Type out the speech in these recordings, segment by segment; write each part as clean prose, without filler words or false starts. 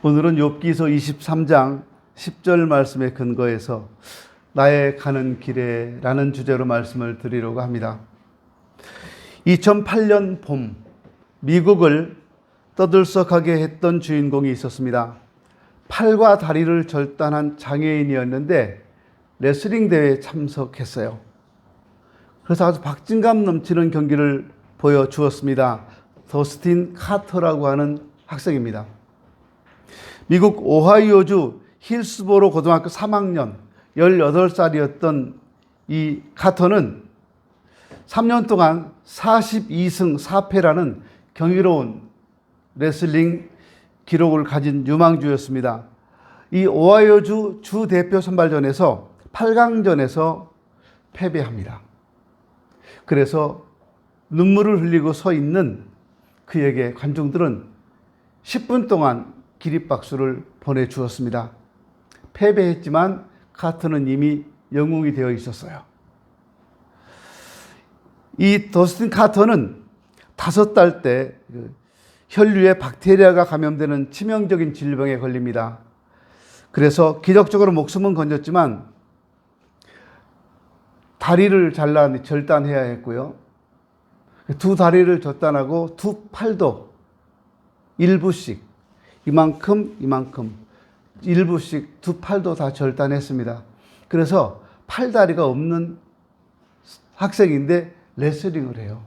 오늘은 욥기서 23장 10절 말씀에 근거해서 나의 가는 길에 라는 주제로 말씀을 드리려고 합니다. 2008년 봄 미국을 떠들썩하게 했던 주인공이 있었습니다. 팔과 다리를 절단한 장애인이었는데 레슬링 대회에 참석했어요. 그래서 아주 박진감 넘치는 경기를 보여주었습니다. 더스틴 카터라고 하는 학생입니다. 미국 오하이오주 힐스보로 고등학교 3학년 18살이었던 이 카터는 3년 동안 42승 4패라는 경이로운 레슬링 기록을 가진 유망주였습니다. 이 오하이오주 주 대표 선발전에서 8강전에서 패배합니다. 그래서 눈물을 흘리고 서 있는 그에게 관중들은 10분 동안 기립박수를 보내주었습니다. 패배했지만 카터는 이미 영웅이 되어 있었어요. 이 더스틴 카터는 5달 때 혈류에 박테리아가 감염되는 치명적인 질병에 걸립니다. 그래서 기적적으로 목숨은 건졌지만 다리를 절단해야 했고요. 두 다리를 절단하고 두 팔도 일부씩 이만큼 일부씩 두 팔도 다 절단했습니다. 그래서 팔다리가 없는 학생인데 레슬링을 해요.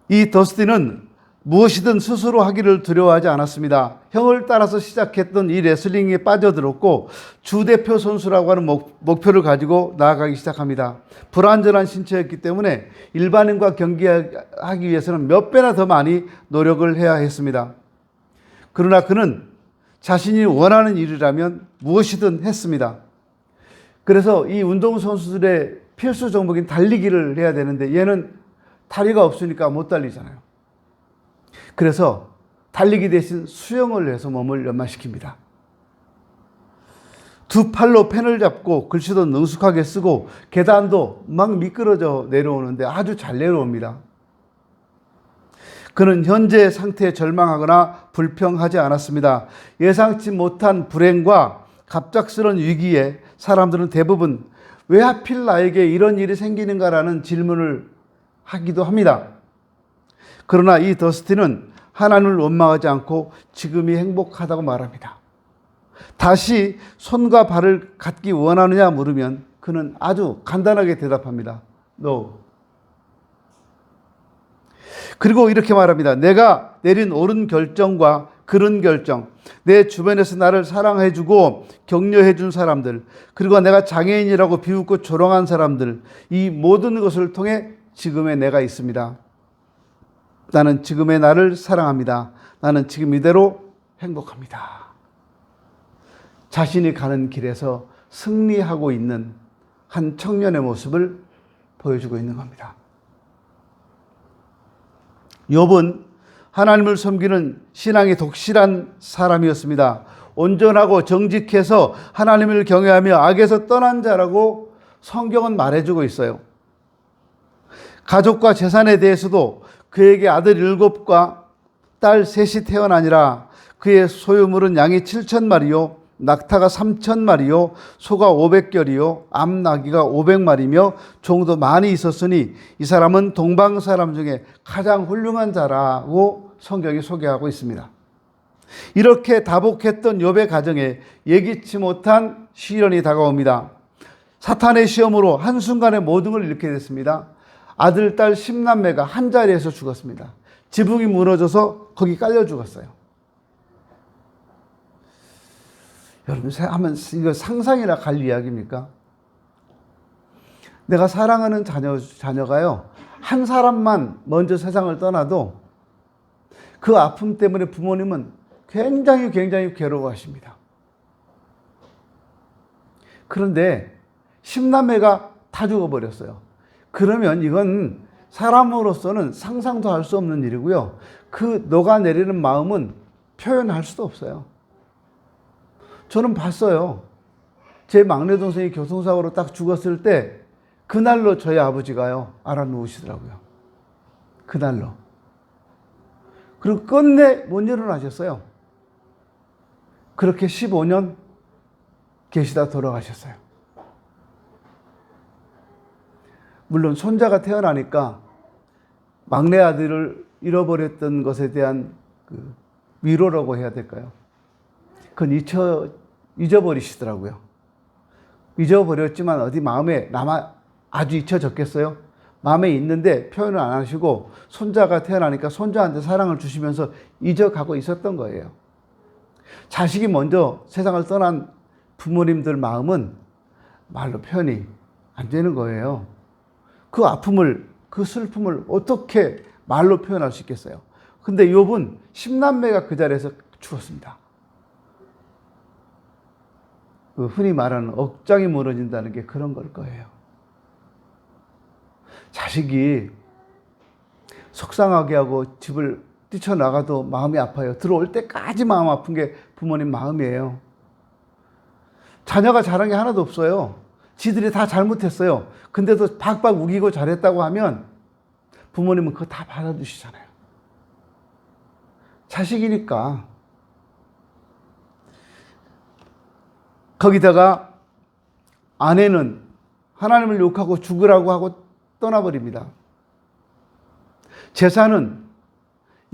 이 더스틴은 무엇이든 스스로 하기를 두려워하지 않았습니다. 형을 따라서 시작했던 이 레슬링에 빠져들었고 주대표 선수라고 하는 목표를 가지고 나아가기 시작합니다. 불완전한 신체였기 때문에 일반인과 경기하기 위해서는 몇 배나 더 많이 노력을 해야 했습니다. 그러나 그는 자신이 원하는 일이라면 무엇이든 했습니다. 그래서 이 운동선수들의 필수 종목인 달리기를 해야 되는데 얘는 다리가 없으니까 못 달리잖아요. 그래서 달리기 대신 수영을 해서 몸을 연마시킵니다. 두 팔로 펜을 잡고 글씨도 능숙하게 쓰고 계단도 막 미끄러져 내려오는데 아주 잘 내려옵니다. 그는 현재 상태에 절망하거나 불평하지 않았습니다. 예상치 못한 불행과 갑작스러운 위기에 사람들은 대부분 왜 하필 나에게 이런 일이 생기는가라는 질문을 하기도 합니다. 그러나 이 더스틴은 하나님을 원망하지 않고 지금이 행복하다고 말합니다. 다시 손과 발을 갖기 원하느냐 물으면 그는 아주 간단하게 대답합니다. No. 그리고 이렇게 말합니다. 내가 내린 옳은 결정과 그른 결정, 내 주변에서 나를 사랑해주고 격려해준 사람들, 그리고 내가 장애인이라고 비웃고 조롱한 사람들, 이 모든 것을 통해 지금의 내가 있습니다. 나는 지금의 나를 사랑합니다. 나는 지금 이대로 행복합니다. 자신이 가는 길에서 승리하고 있는 한 청년의 모습을 보여주고 있는 겁니다. 욥은 하나님을 섬기는 신앙이 독실한 사람이었습니다. 온전하고 정직해서 하나님을 경외하며 악에서 떠난 자라고 성경은 말해주고 있어요. 가족과 재산에 대해서도 그에게 아들 7과 딸 3이 태어나니라. 그의 소유물은 양이 7,000마리요 낙타가 3,000마리요 소가 500결이요 암나귀가 500마리며 종도 많이 있었으니 이 사람은 동방 사람 중에 가장 훌륭한 자라고 성경이 소개하고 있습니다. 이렇게 다복했던 욥의 가정에 예기치 못한 시련이 다가옵니다. 사탄의 시험으로 한순간에 모든 걸 잃게 됐습니다. 아들, 딸 10남매가 한 자리에서 죽었습니다. 지붕이 무너져서 거기 깔려 죽었어요. 여러분, 하면 이거 상상이나 갈 이야기입니까? 내가 사랑하는 자녀가요, 한 사람만 먼저 세상을 떠나도 그 아픔 때문에 부모님은 굉장히 괴로워하십니다. 그런데 10남매가 다 죽어버렸어요. 그러면 이건 사람으로서는 상상도 할 수 없는 일이고요. 그 녹아내리는 마음은 표현할 수도 없어요. 저는 봤어요. 제 막내 동생이 교통사고로 딱 죽었을 때 그날로 저희 아버지가요 알아 누우시더라고요. 그날로. 그리고 끝내 못 일어나셨어요. 그렇게 15년 계시다 돌아가셨어요. 물론 손자가 태어나니까 막내 아들을 잃어버렸던 것에 대한 그 위로라고 해야 될까요? 그건 잊어버리시더라고요. 잊어버렸지만 어디 마음에 아주 잊혀졌겠어요? 마음에 있는데 표현을 안 하시고 손자가 태어나니까 손자한테 사랑을 주시면서 잊어가고 있었던 거예요. 자식이 먼저 세상을 떠난 부모님들 마음은 말로 표현이 안 되는 거예요. 그 아픔을, 그 슬픔을 어떻게 말로 표현할 수 있겠어요? 근데 욥은 10남매가 그 자리에서 죽었습니다. 그 흔히 말하는 억장이 무너진다는 게 그런 걸 거예요. 자식이 속상하게 하고 집을 뛰쳐나가도 마음이 아파요. 들어올 때까지 마음 아픈 게 부모님 마음이에요. 자녀가 잘한 게 하나도 없어요. 지들이 다 잘못했어요. 근데도 박박 우기고 잘했다고 하면 부모님은 그거 다 받아주시잖아요. 자식이니까. 거기다가 아내는 하나님을 욕하고 죽으라고 하고 떠나버립니다. 재산은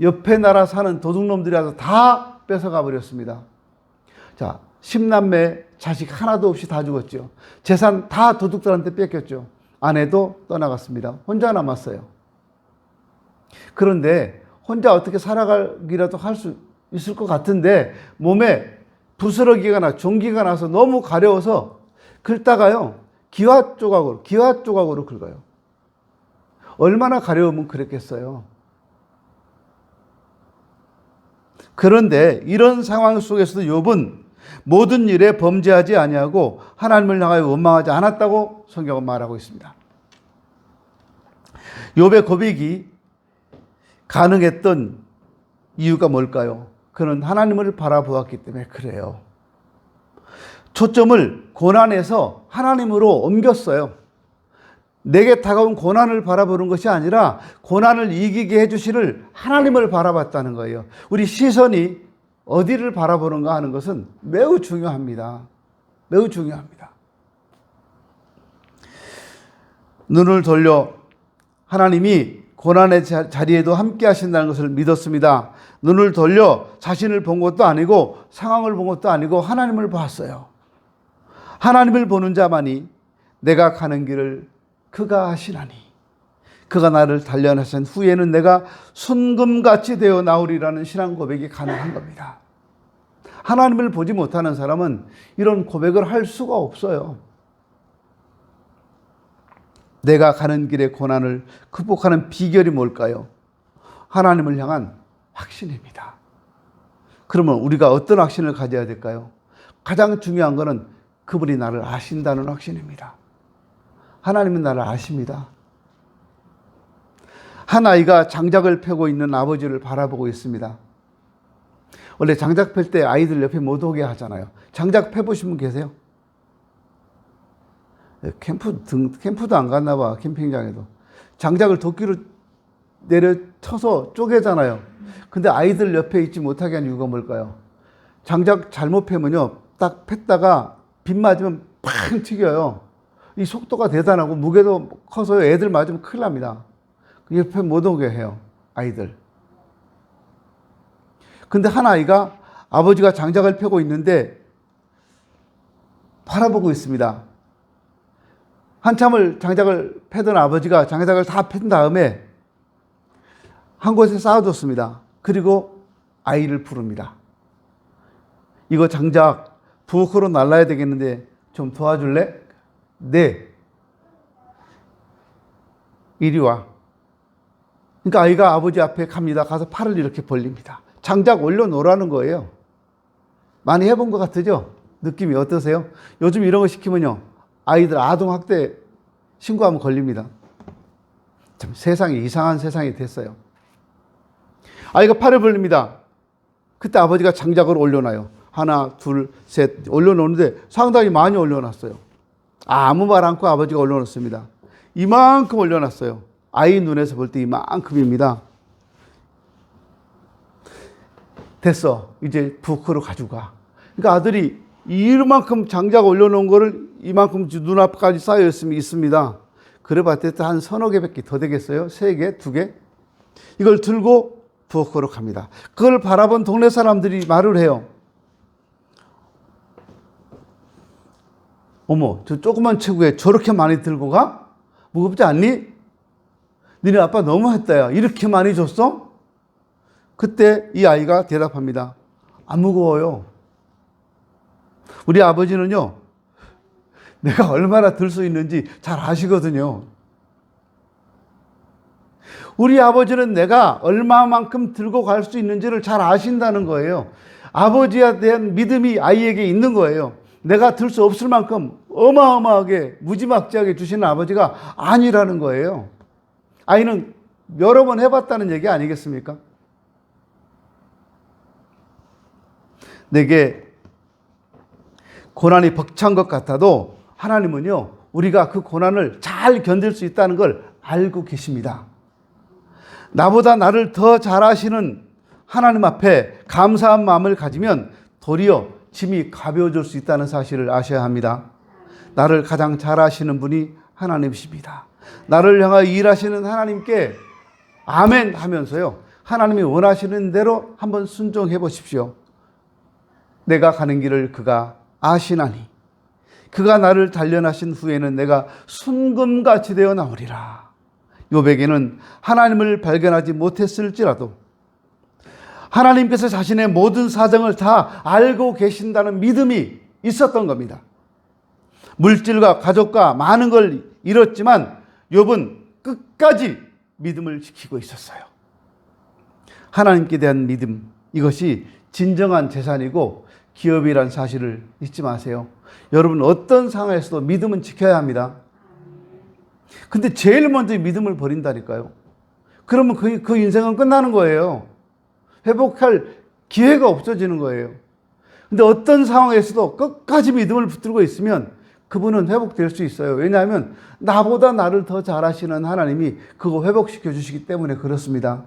옆에 나라 사는 도둑놈들이 와서 다 뺏어가 버렸습니다. 자, 10남매 자식 하나도 없이 다 죽었죠. 재산 다 도둑들한테 뺏겼죠. 아내도 떠나갔습니다. 혼자 남았어요. 그런데 혼자 어떻게 살아가기라도 할 수 있을 것 같은데 몸에 부스러기가 종기가 나서 너무 가려워서 긁다가요. 기와 조각으로 긁어요. 얼마나 가려우면 그랬겠어요. 그런데 이런 상황 속에서도 욥은 모든 일에 범죄하지 아니하고 하나님을 향하여 원망하지 않았다고 성경은 말하고 있습니다. 욥의 고백이 가능했던 이유가 뭘까요? 그는 하나님을 바라보았기 때문에 그래요. 초점을 고난에서 하나님으로 옮겼어요. 내게 다가온 고난을 바라보는 것이 아니라 고난을 이기게 해주시는 하나님을 바라봤다는 거예요. 우리 시선이 어디를 바라보는가 하는 것은 매우 중요합니다. 매우 중요합니다. 눈을 돌려 하나님이 고난의 자리에도 함께 하신다는 것을 믿었습니다. 눈을 돌려 자신을 본 것도 아니고 상황을 본 것도 아니고 하나님을 봤어요. 하나님을 보는 자만이 내가 가는 길을 그가 하시나니 그가 나를 단련하신 후에는 내가 순금같이 되어 나오리라는 신앙 고백이 가능한 겁니다. 하나님을 보지 못하는 사람은 이런 고백을 할 수가 없어요. 내가 가는 길의 고난을 극복하는 비결이 뭘까요? 하나님을 향한 확신입니다. 그러면 우리가 어떤 확신을 가져야 될까요? 가장 중요한 것은 그분이 나를 아신다는 확신입니다. 하나님은 나를 아십니다. 한 아이가 장작을 패고 있는 아버지를 바라보고 있습니다. 원래 장작 팰 때 아이들 옆에 못 오게 하잖아요. 장작 패보신 분 계세요? 캠프도 안 갔나 봐. 캠핑장에도. 장작을 도끼로 내려 쳐서 쪼개잖아요. 근데 아이들 옆에 있지 못하게 한 이유가 뭘까요? 장작 잘못 패면요. 딱 팼다가 빗 맞으면 팡 튀겨요. 이 속도가 대단하고 무게도 커서요. 애들 맞으면 큰일 납니다. 옆에 못 오게 해요. 아이들. 근데 한 아이가 아버지가 장작을 펴고 있는데 바라보고 있습니다. 한참을 장작을 패던 아버지가 장작을 다 팬 다음에 한 곳에 쌓아뒀습니다. 그리고 아이를 부릅니다. 이거 장작 부엌으로 날라야 되겠는데 좀 도와줄래? 네. 이리 와. 그러니까 아이가 아버지 앞에 갑니다. 가서 팔을 이렇게 벌립니다. 장작 올려놓으라는 거예요. 많이 해본 것 같으죠? 느낌이 어떠세요? 요즘 이런 거 시키면요. 아이들 아동학대 신고하면 걸립니다. 참 세상이 이상한 세상이 됐어요. 아이가 팔을 벌립니다. 그때 아버지가 장작을 올려놔요. 하나, 둘, 셋 올려놓는데 상당히 많이 올려놨어요. 아무 말 않고 아버지가 올려놓습니다. 이만큼 올려놨어요. 아이 눈에서 볼 때 이만큼입니다. 됐어. 이제 부엌으로 가져가. 그러니까 아들이 이만큼 장작 올려놓은 거를 이만큼 눈앞까지 쌓여 있습니다. 그래 봤더니 한 서너 개밖에 더 되겠어요? 3개, 2개? 이걸 들고 부엌으로 갑니다. 그걸 바라본 동네 사람들이 말을 해요. 어머, 저 조그만 체구에 저렇게 많이 들고 가? 무겁지 않니? 너네 아빠 너무했다, 야. 이렇게 많이 줬어? 그때 이 아이가 대답합니다. 안 무거워요. 우리 아버지는요, 내가 얼마나 들 수 있는지 잘 아시거든요. 우리 아버지는 내가 얼마만큼 들고 갈 수 있는지를 잘 아신다는 거예요. 아버지에 대한 믿음이 아이에게 있는 거예요. 내가 들 수 없을 만큼 어마어마하게 무지막지하게 주시는 아버지가 아니라는 거예요. 아이는 여러 번 해봤다는 얘기 아니겠습니까? 내게 고난이 벅찬 것 같아도 하나님은요, 우리가 그 고난을 잘 견딜 수 있다는 걸 알고 계십니다. 나보다 나를 더 잘 아시는 하나님 앞에 감사한 마음을 가지면 도리어 짐이 가벼워질 수 있다는 사실을 아셔야 합니다. 나를 가장 잘 아시는 분이 하나님이십니다. 나를 향하여 일하시는 하나님께 아멘 하면서요, 하나님이 원하시는 대로 한번 순종해 보십시오. 내가 가는 길을 그가 아시나니 그가 나를 단련하신 후에는 내가 순금같이 되어 나오리라. 욥에게는 하나님을 발견하지 못했을지라도 하나님께서 자신의 모든 사정을 다 알고 계신다는 믿음이 있었던 겁니다. 물질과 가족과 많은 걸 잃었지만 욥은 끝까지 믿음을 지키고 있었어요. 하나님께 대한 믿음, 이것이 진정한 재산이고 기업이란 사실을 잊지 마세요. 여러분, 어떤 상황에서도 믿음은 지켜야 합니다. 근데 제일 먼저 믿음을 버린다니까요. 그러면 그 인생은 끝나는 거예요. 회복할 기회가 없어지는 거예요. 근데 어떤 상황에서도 끝까지 믿음을 붙들고 있으면 그분은 회복될 수 있어요. 왜냐하면 나보다 나를 더 잘 아시는 하나님이 그거 회복시켜 주시기 때문에 그렇습니다.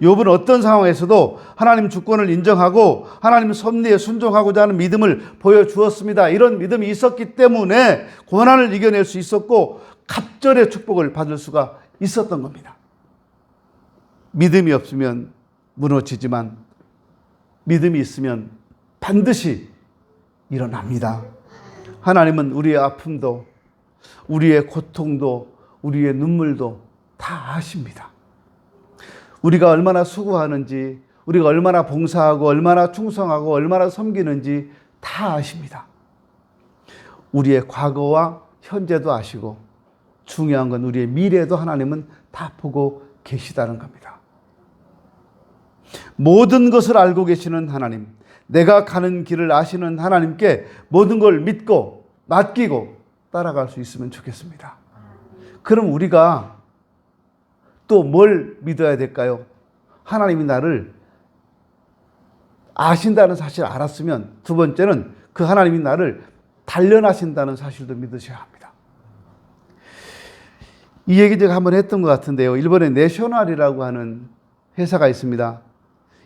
욥은 어떤 상황에서도 하나님 주권을 인정하고 하나님 섭리에 순종하고자 하는 믿음을 보여주었습니다. 이런 믿음이 있었기 때문에 고난을 이겨낼 수 있었고 갑절의 축복을 받을 수가 있었던 겁니다. 믿음이 없으면 무너지지만 믿음이 있으면 반드시 일어납니다. 하나님은 우리의 아픔도 우리의 고통도 우리의 눈물도 다 아십니다. 우리가 얼마나 수고하는지, 우리가 얼마나 봉사하고 얼마나 충성하고 얼마나 섬기는지 다 아십니다. 우리의 과거와 현재도 아시고 중요한 건 우리의 미래도 하나님은 다 보고 계시다는 겁니다. 모든 것을 알고 계시는 하나님, 내가 가는 길을 아시는 하나님께 모든 걸 믿고 맡기고 따라갈 수 있으면 좋겠습니다. 그럼 우리가 또 뭘 믿어야 될까요? 하나님이 나를 아신다는 사실을 알았으면 두 번째는 그 하나님이 나를 단련하신다는 사실도 믿으셔야 합니다. 이 얘기 제가 한번 했던 것 같은데요. 일본에 내셔널이라고 하는 회사가 있습니다.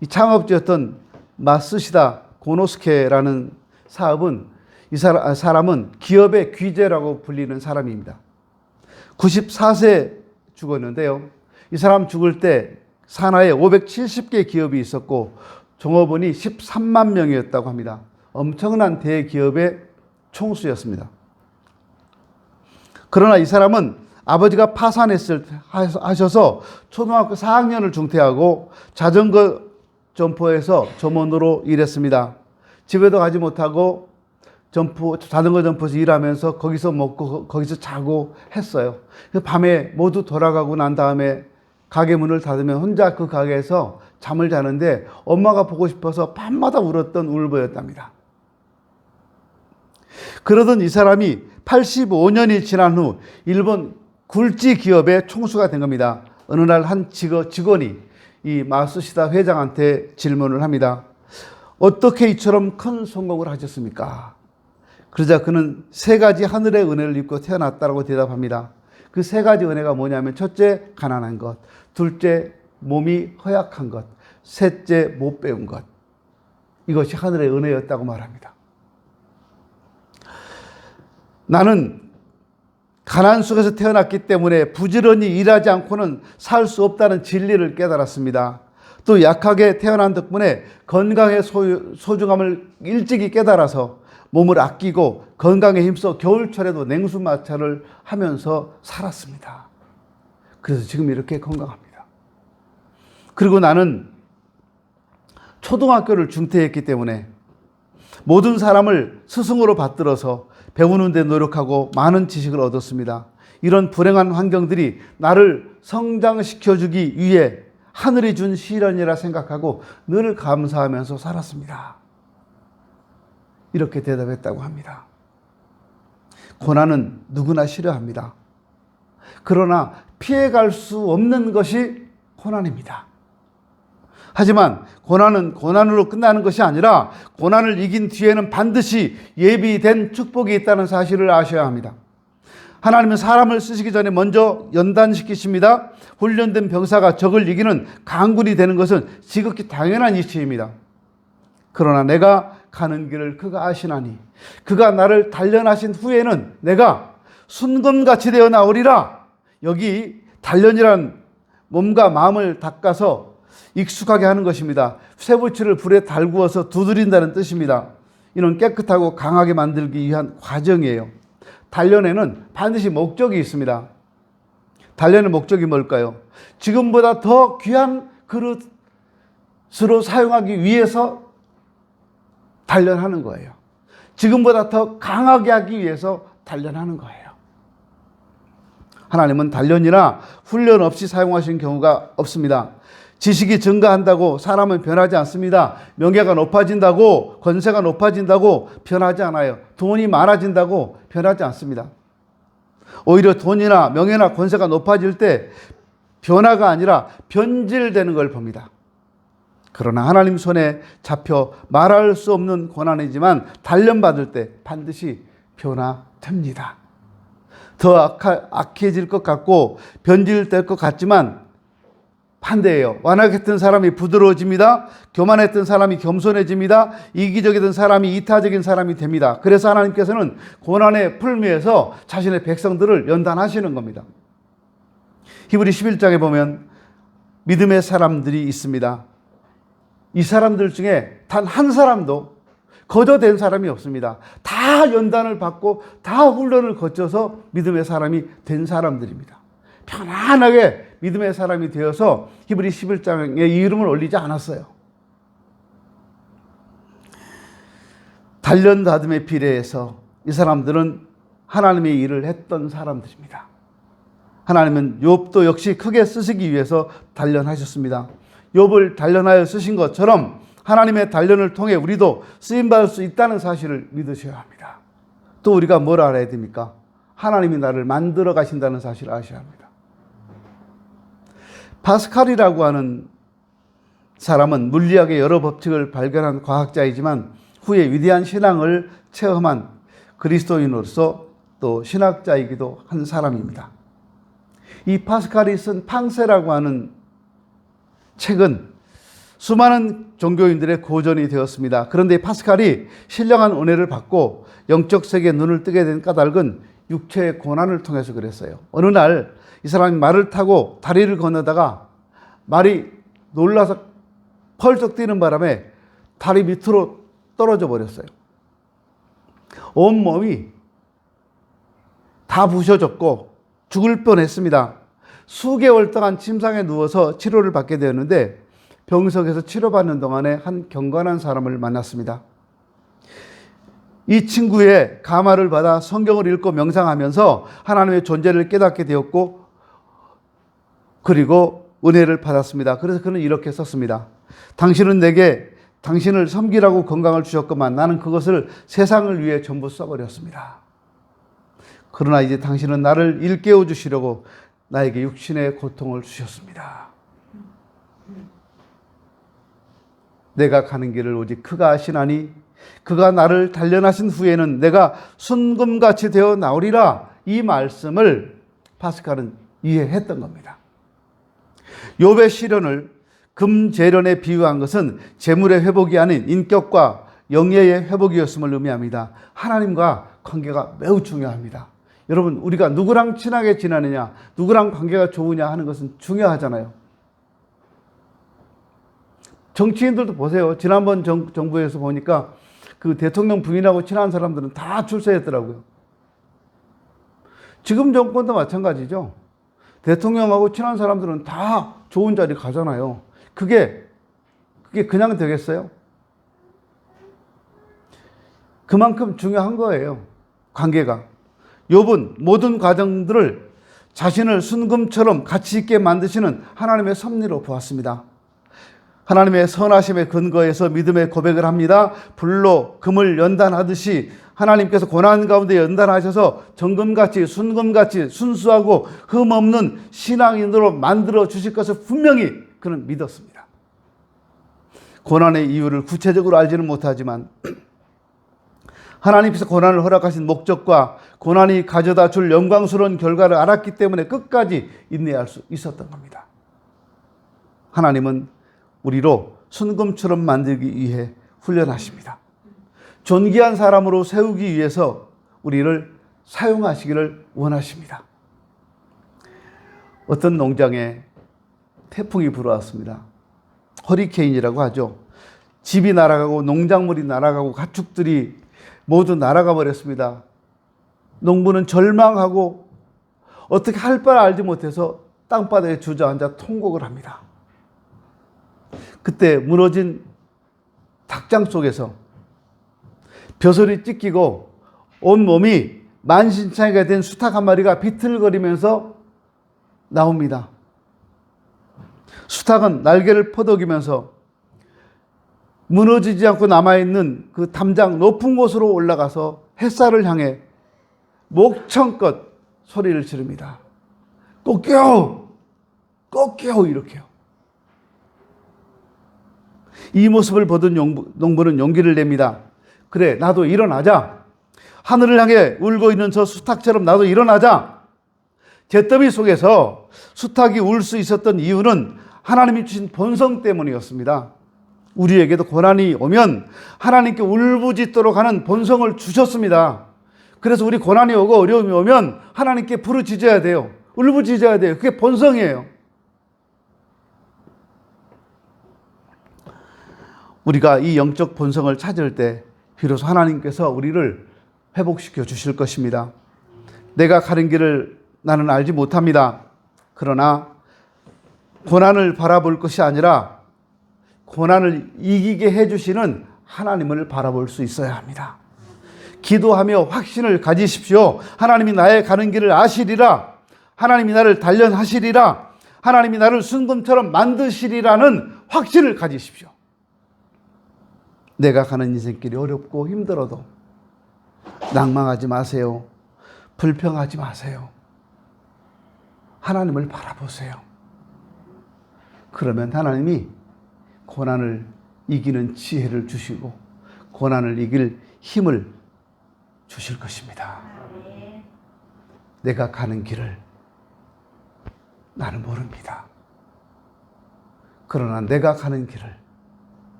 이 창업주였던 마쓰시다 고노스케라는 사업은 이 사람은 기업의 귀재라고 불리는 사람입니다. 94세 죽었는데요. 이 사람 죽을 때 산하에 570개 기업이 있었고 종업원이 13만 명이었다고 합니다. 엄청난 대기업의 총수였습니다. 그러나 이 사람은 아버지가 하셔서 초등학교 4학년을 중퇴하고 자전거 점포에서 점원으로 일했습니다. 집에도 가지 못하고 자전거 점포에서 일하면서 거기서 먹고 거기서 자고 했어요. 밤에 모두 돌아가고 난 다음에 가게 문을 닫으면 혼자 그 가게에서 잠을 자는데 엄마가 보고 싶어서 밤마다 울었던 울보였답니다. 그러던 이 사람이 85년이 지난 후 일본 굴지 기업의 총수가 된 겁니다. 어느 날 한 직원이 이 마쓰시다 회장한테 질문을 합니다. 어떻게 이처럼 큰 성공을 하셨습니까? 그러자 그는 3가지 하늘의 은혜를 입고 태어났다고 대답합니다. 그 3가지 은혜가 뭐냐면 첫째, 가난한 것. 둘째, 몸이 허약한 것. 셋째, 못 배운 것. 이것이 하늘의 은혜였다고 말합니다. 나는 가난 속에서 태어났기 때문에 부지런히 일하지 않고는 살 수 없다는 진리를 깨달았습니다. 또 약하게 태어난 덕분에 건강의 소중함을 일찍이 깨달아서 몸을 아끼고 건강에 힘써 겨울철에도 냉수마찰을 하면서 살았습니다. 그래서 지금 이렇게 건강합니다. 그리고 나는 초등학교를 중퇴했기 때문에 모든 사람을 스승으로 받들어서 배우는 데 노력하고 많은 지식을 얻었습니다. 이런 불행한 환경들이 나를 성장시켜주기 위해 하늘이 준 시련이라 생각하고 늘 감사하면서 살았습니다. 이렇게 대답했다고 합니다. 고난은 누구나 싫어합니다. 그러나 피해갈 수 없는 것이 고난입니다. 하지만 고난은 고난으로 끝나는 것이 아니라 고난을 이긴 뒤에는 반드시 예비된 축복이 있다는 사실을 아셔야 합니다. 하나님은 사람을 쓰시기 전에 먼저 연단시키십니다. 훈련된 병사가 적을 이기는 강군이 되는 것은 지극히 당연한 이치입니다. 그러나 내가 가는 길을 그가 아시나니 그가 나를 단련하신 후에는 내가 순금같이 되어 나오리라. 여기 단련이란 몸과 마음을 닦아서 익숙하게 하는 것입니다. 쇠붙이를 불에 달구어서 두드린다는 뜻입니다. 이는 깨끗하고 강하게 만들기 위한 과정이에요. 단련에는 반드시 목적이 있습니다. 단련의 목적이 뭘까요? 지금보다 더 귀한 그릇으로 사용하기 위해서 단련하는 거예요. 지금보다 더 강하게 하기 위해서 단련하는 거예요. 하나님은 단련이나 훈련 없이 사용하시는 경우가 없습니다. 지식이 증가한다고 사람은 변하지 않습니다. 명예가 높아진다고, 권세가 높아진다고 변하지 않아요. 돈이 많아진다고 변하지 않습니다. 오히려 돈이나 명예나 권세가 높아질 때 변화가 아니라 변질되는 걸 봅니다. 그러나 하나님 손에 잡혀 말할 수 없는 고난이지만 단련받을 때 반드시 변화됩니다. 더 악해질 것 같고 변질될 것 같지만 반대예요. 완악했던 사람이 부드러워집니다. 교만했던 사람이 겸손해집니다. 이기적이던 사람이 이타적인 사람이 됩니다. 그래서 하나님께서는 고난의 풀미에서 자신의 백성들을 연단하시는 겁니다. 히브리 11장에 보면 믿음의 사람들이 있습니다. 이 사람들 중에 단 한 사람도 거저된 사람이 없습니다. 다 연단을 받고 다 훈련을 거쳐서 믿음의 사람이 된 사람들입니다. 편안하게 믿음의 사람이 되어서 히브리 11장에 이름을 올리지 않았어요. 단련받음에 비례해서 이 사람들은 하나님의 일을 했던 사람들입니다. 하나님은 욥도 역시 크게 쓰시기 위해서 단련하셨습니다. 욥을 단련하여 쓰신 것처럼 하나님의 단련을 통해 우리도 쓰임받을 수 있다는 사실을 믿으셔야 합니다. 또 우리가 뭘 알아야 됩니까? 하나님이 나를 만들어 가신다는 사실을 아셔야 합니다. 파스칼이라고 하는 사람은 물리학의 여러 법칙을 발견한 과학자이지만 후에 위대한 신앙을 체험한 그리스도인으로서 또 신학자이기도 한 사람입니다. 이 파스칼이 쓴 팡세라고 하는 책은 수많은 종교인들의 고전이 되었습니다. 그런데 파스칼이 신령한 은혜를 받고 영적 세계에 눈을 뜨게 된 까닭은 육체의 고난을 통해서 그랬어요. 어느 날 이 사람이 말을 타고 다리를 건너다가 말이 놀라서 펄쩍 뛰는 바람에 다리 밑으로 떨어져 버렸어요. 온몸이 다 부셔졌고 죽을 뻔했습니다. 수개월 동안 침상에 누워서 치료를 받게 되었는데 병석에서 치료받는 동안에 한 경건한 사람을 만났습니다. 이 친구의 감화를 받아 성경을 읽고 명상하면서 하나님의 존재를 깨닫게 되었고 그리고 은혜를 받았습니다. 그래서 그는 이렇게 썼습니다. 당신은 내게 당신을 섬기라고 건강을 주셨건만 나는 그것을 세상을 위해 전부 써버렸습니다. 그러나 이제 당신은 나를 일깨워 주시려고 나에게 육신의 고통을 주셨습니다. 내가 가는 길을 오직 그가 아시나니 그가 나를 단련하신 후에는 내가 순금같이 되어 나오리라. 이 말씀을 파스칼은 이해했던 겁니다. 욥의 시련을 금재련에 비유한 것은 재물의 회복이 아닌 인격과 영예의 회복이었음을 의미합니다. 하나님과 관계가 매우 중요합니다. 여러분, 우리가 누구랑 친하게 지내느냐, 누구랑 관계가 좋으냐 하는 것은 중요하잖아요. 정치인들도 보세요. 지난번 정부에서 보니까 그 대통령 부인하고 친한 사람들은 다 출세했더라고요. 지금 정권도 마찬가지죠. 대통령하고 친한 사람들은 다 좋은 자리 가잖아요. 그게 그냥 되겠어요? 그만큼 중요한 거예요. 관계가. 욥은 모든 과정들을 자신을 순금처럼 가치 있게 만드시는 하나님의 섭리로 보았습니다. 하나님의 선하심의 근거에서 믿음의 고백을 합니다. 불로 금을 연단하듯이 하나님께서 고난 가운데 연단하셔서 정금같이 순금같이 순수하고 흠없는 신앙인으로 만들어 주실 것을 분명히 그는 믿었습니다. 고난의 이유를 구체적으로 알지는 못하지만 하나님께서 고난을 허락하신 목적과 고난이 가져다 줄 영광스러운 결과를 알았기 때문에 끝까지 인내할 수 있었던 겁니다. 하나님은 우리로 순금처럼 만들기 위해 훈련하십니다. 존귀한 사람으로 세우기 위해서 우리를 사용하시기를 원하십니다. 어떤 농장에 태풍이 불어왔습니다. 허리케인이라고 하죠. 집이 날아가고 농작물이 날아가고 가축들이 모두 날아가 버렸습니다. 농부는 절망하고 어떻게 할 바를 알지 못해서 땅바닥에 주저앉아 통곡을 합니다. 그때 무너진 닭장 속에서 벼슬이 찢기고 온몸이 만신창이가 된 수탉 한 마리가 비틀거리면서 나옵니다. 수탉은 날개를 퍼덕이면서 무너지지 않고 남아있는 그 담장 높은 곳으로 올라가서 햇살을 향해 목청껏 소리를 지릅니다. 꺾여! 꺾여! 이렇게요. 이 모습을 보던 농부는 용기를 냅니다. 그래, 나도 일어나자. 하늘을 향해 울고 있는 저 수탉처럼 나도 일어나자. 잿더미 속에서 수탉이 울 수 있었던 이유는 하나님이 주신 본성 때문이었습니다. 우리에게도 고난이 오면 하나님께 울부짖도록 하는 본성을 주셨습니다. 그래서 우리 고난이 오고 어려움이 오면 하나님께 부르짖어야 돼요. 울부짖어야 돼요. 그게 본성이에요. 우리가 이 영적 본성을 찾을 때 비로소 하나님께서 우리를 회복시켜 주실 것입니다. 내가 가는 길을 나는 알지 못합니다. 그러나 고난을 바라볼 것이 아니라 고난을 이기게 해주시는 하나님을 바라볼 수 있어야 합니다. 기도하며 확신을 가지십시오. 하나님이 나의 가는 길을 아시리라. 하나님이 나를 단련하시리라. 하나님이 나를 순금처럼 만드시리라는 확신을 가지십시오. 내가 가는 인생길이 어렵고 힘들어도 낭망하지 마세요. 불평하지 마세요. 하나님을 바라보세요. 그러면 하나님이 고난을 이기는 지혜를 주시고 고난을 이길 힘을 주실 것입니다. 내가 가는 길을 나는 모릅니다. 그러나 내가 가는 길을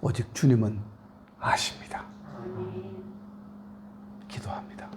오직 주님은 아십니다. 기도합니다.